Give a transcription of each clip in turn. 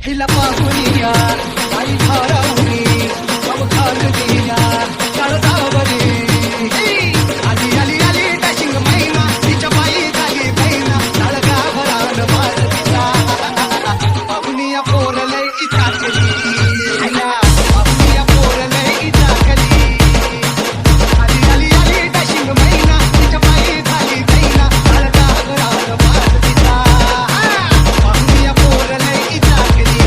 हिला पाहुनिया आई घरावणी अवघाल दिया तळजावरी आली आली आली डॅशिंग मैना तिच्या पायी झाली बहिणा तळगाभरान भारतीचा पाहुनिया पोरलय इचाकली पाहुनिया पोरलय इचाकली आली आली आली डॅशिंग मैना तिच्या पायी झाली बहिणा तळगाभरान भारतीचा पाहुनिया पोरलय इचाकली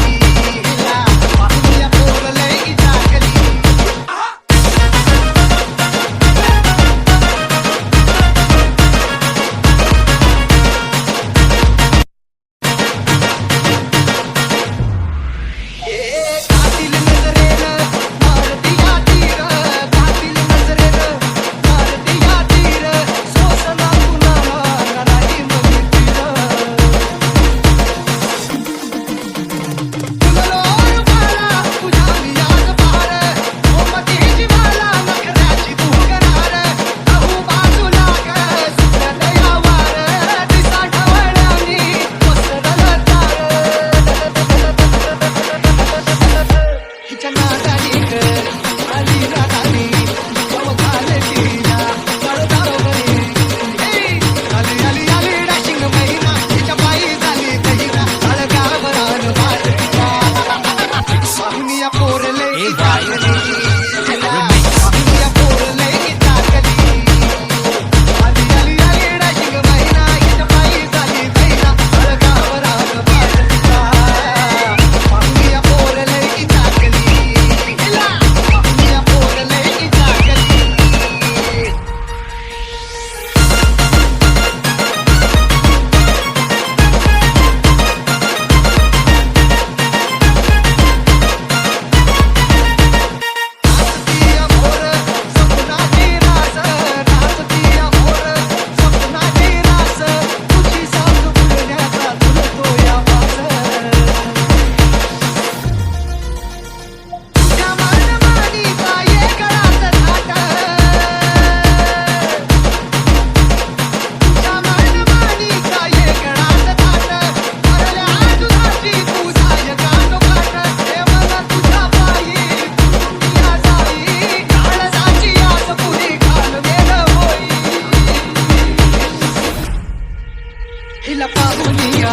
हिला पाहुनिया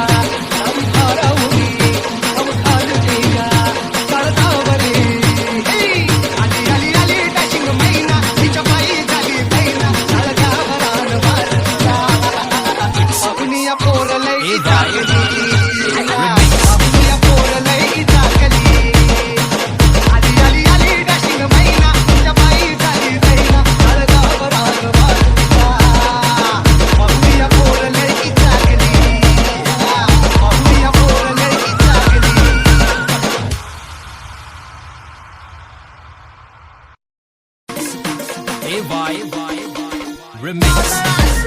आई घरावणी अवघाल दिया तळजावरी आली आली आली डॅशिंग मैना तिच्या पायी झाली बहिणा तळगाभरान भारतीचा पाहुनिया पोरलय इचाकली पाहुनिया पोरलय इचाकली आली आली आली डॅशिंग मैना तिच्या पायी झाली बहिणा तळगाभरान भारतीचा पाहुनिया पोरलय इचाकली पाहुनिया पोरलय इचाकली Remix.